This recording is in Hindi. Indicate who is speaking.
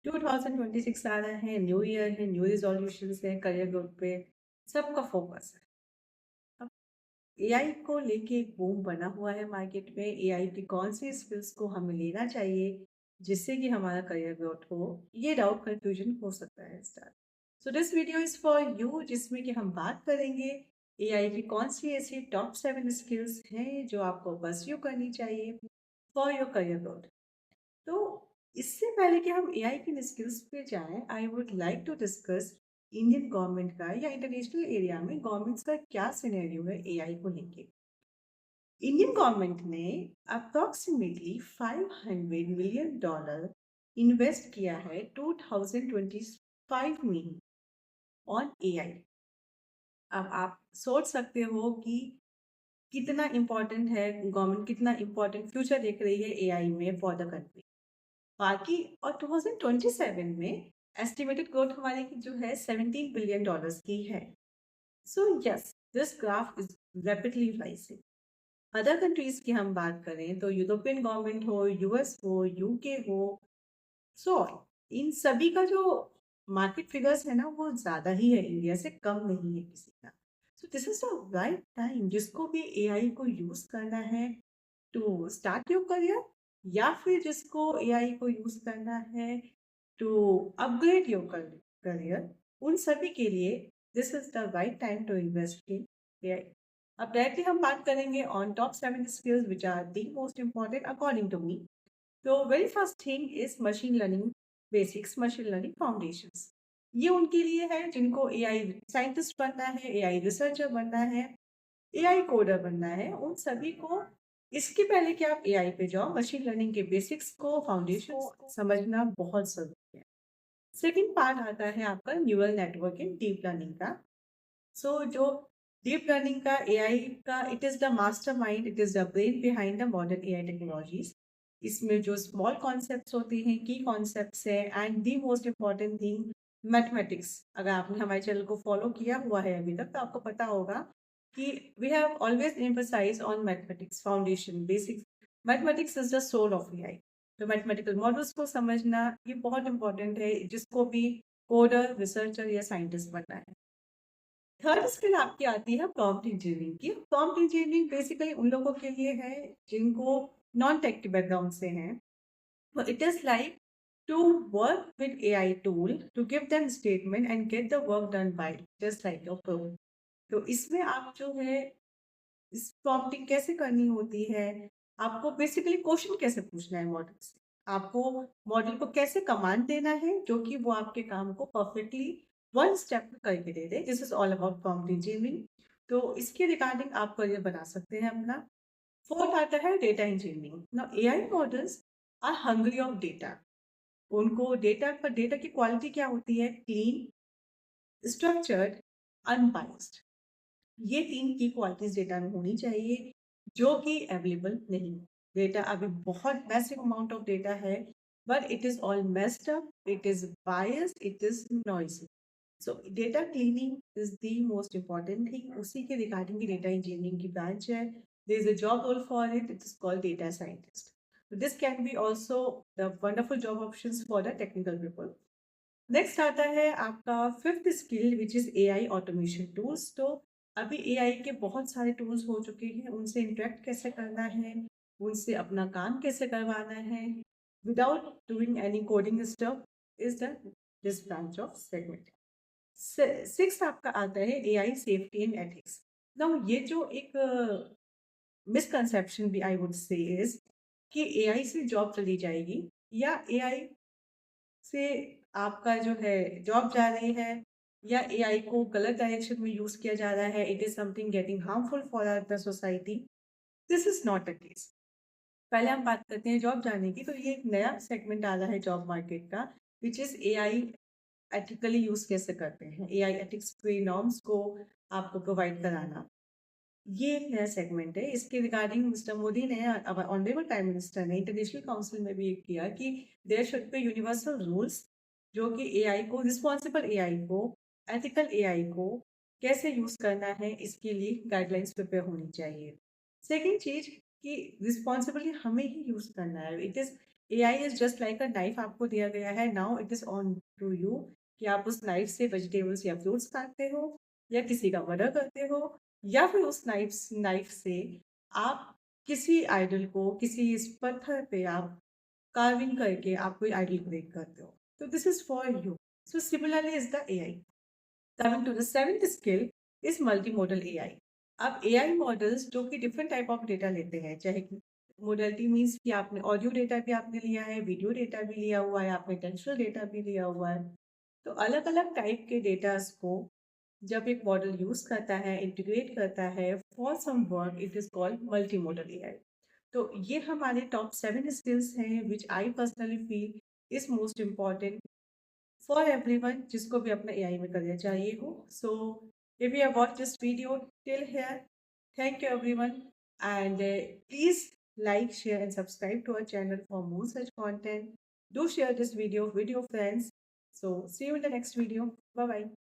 Speaker 1: 2026 आ रहा है, न्यू ईयर है, न्यू रिजोल्यूशंस है, करियर ग्रोथ पे सबका फोकस है। अब एआई को लेके एक बूम बना हुआ है मार्केट में। एआई की कौन सी स्किल्स को हमें लेना चाहिए जिससे कि हमारा करियर ग्रोथ हो, ये डाउट कंफ्यूजन हो सकता है start. So this video is for you, जिसमें कि हम बात करेंगे एआई की कौन सी ऐसी टॉप 7 स्किल्स हैं जो आपको परस्यू करनी चाहिए फॉर योर करियर ग्रोथ। तो इससे पहले कि हम एआई की स्किल्स पे जाएं, I would like to discuss Indian government का या इंटरनेशनल एरिया में गवर्नमेंट्स का क्या सिनेरियो है एआई को लेके। इंडियन गवर्नमेंट ने अप्रोक्सीमेटली $500 मिलियन इन्वेस्ट किया है 2025 में ऑन एआई। अब आप सोच सकते हो कि कितना इम्पोर्टेंट है, गवर्नमेंट कितना इम्पोर्टेंट फ्यूचर देख रही है एआई में फॉर द कंट्री। बाकी और 2027 में एस्टिमेटेड ग्रोथ हमारी की जो है $17 बिलियन की है। So yes, this graph is rapidly rising. Other countries की हम बात करें तो यूरोपियन गवर्नमेंट हो, यूएस हो, यूके हो, सो इन सभी का जो मार्केट फिगर्स है ना वो ज्यादा ही है, इंडिया से कम नहीं है किसी का। So this is the right time जिसको भी एआई को यूज करना है टू स्टार्ट योर करियर, या फिर जिसको एआई को यूज करना है टू अपग्रेड योर करियर, उन सभी के लिए this is the right time to invest in AI. अब डायरेक्टली हम बात करेंगे on top 7 skills which are the most important according to me. तो very first thing is machine learning basics, machine learning foundations. ये उनके लिए है जिनको एआई साइंटिस्ट बनना है, एआई रिसर्चर बनना है, एआई कोडर बनना है। उन सभी को इसके पहले कि आप एआई पे जाओ, मशीन लर्निंग के बेसिक्स को, फाउंडेशन समझना बहुत जरूरी है। सेकेंड पार्ट आता है आपका न्यूरल नेटवर्क इन डीप लर्निंग का। जो डीप लर्निंग का एआई का, it is the master mind, it is the brain behind the modern AI technologies. इसमें जो स्मॉल कॉन्सेप्ट्स होते हैं, की कॉन्सेप्ट्स है, and the most important thing mathematics. अगर आपने हमारे चैनल को फॉलो किया हुआ है अभी तक तो आपको पता होगा कि we have always emphasise on mathematics foundation basics. Mathematics is the soul of AI. तो मैथमेटिकल मॉडल्स को समझना ये बहुत इंपॉर्टेंट है जिसको भी कोडर, रिसर्चर या साइंटिस्ट बनना है। थर्ड स्किल आपकी आती है प्रॉम्प्ट इंजीनियरिंग की। प्रॉम्प्ट इंजीनियरिंग बेसिकली उन लोगों के लिए है जिनको नॉन टेक बैकग्राउंड से हैं। It is like to work with AI tool to give them statement and get the work done by just like your pro. तो इसमें आप जो है इस प्रॉम्प्टिंग कैसे करनी होती है, आपको बेसिकली क्वेश्चन कैसे पूछना है मॉडल से, आपको मॉडल को कैसे कमांड देना है जो कि वो आपके काम को परफेक्टली वन स्टेप में करके दे दे। This is all about prompt engineering. तो इसके रिगार्डिंग आप करियर बना सकते हैं अपना। फोर्थ आता है data engineering. Now AI models are hungry of data. उनको डेटा पर, डेटा की क्वालिटी क्या होती है? Clean, structured, unbiased. ये तीन की क्वालिटीज डेटा में होनी चाहिए जो कि अवेलेबल नहीं। डेटा अभी बहुत मैसिव अमाउंट ऑफ डेटा है, but it is all messed up, it is biased, it is noisy. So data cleaning is the most important thing. उसी के रिगार्डिंग की डेटा इंजीनियरिंग की ब्रांच है। There is a job role for it, it is called data scientist. This can be also the wonderful job options for the technical people. Next आता है आपका fifth skill which is AI automation tools. तो अभी एआई के बहुत सारे टूल्स हो चुके हैं, उनसे इंटरेक्ट कैसे करना है, उनसे अपना काम कैसे करवाना है without doing any coding stuff is the this branch of segment. Six आपका आता है AI safety and ethics. Now ये जो एक मिसकंसेप्शन भी आई वुड से इज कि एआई से जॉब चली जाएगी या एआई से आपका जो है जॉब जा रही है, या एआई को गलत डायरेक्शन में यूज किया जा रहा है, it is something getting harmful for the society. This is not the case. पहले हम बात करते हैं जॉब जाने की। तो ये एक नया सेगमेंट आ रहा है जॉब मार्केट का, which is AI ethically use कैसे करते हैं, एआई एथिक्स के नॉर्म्स को आपको प्रोवाइड कराना। ये एक नया सेगमेंट है। इसके रिगार्डिंग मिस्टर मोदी ने, ऑनरेबल प्राइम मिनिस्टर ने इंटरनेशनल काउंसिल में भी किया कि there should be universal rules जो कि एआई को, रिस्पॉन्सिबल एआई को, एथिकल एआई को कैसे यूज करना है इसके लिए गाइडलाइंस प्रिपेयर होनी चाहिए। सेकेंड चीज कि रिस्पॉन्सिबली हमें ही यूज करना है। It is AI is just like a knife आपको दिया गया है, now it is on to you कि आप उस नाइफ से वेजिटेबल्स या फ्रूट्स काटते हो या किसी का मर्डर करते हो, या फिर उस नाइफ से आप किसी आइडल को, किसी इस पत्थर पे आप कार्विंग करके आप कोई आइडल क्रिएट करते हो। तो this is for you. So similarly is the AI। Coming to the seventh skill is multimodal AI। अब AI मॉडल्स जो कि डिफरेंट टाइप ऑफ डेटा लेते हैं, चाहे मोडलिटी मीन्स कि आपने ऑडियो डेटा भी आपने लिया है, वीडियो डेटा भी लिया हुआ है, आपने टेक्सचुअल डेटा भी लिया हुआ है। तो अलग अलग टाइप के डेटास को जब एक मॉडल यूज करता है, इंटीग्रेट करता है for some work, it is called multi model AI। तो ये हमारे टॉप 7 स्किल्स हैं which I personally feel is most important for everyone जिसको भी अपना एआई में करियर चाहिए हो। So if you have watch this video till here, thank you everyone, and please like, share and subscribe to our channel for more such content. Do share this video with your friends. So see you in the next video. Bye bye.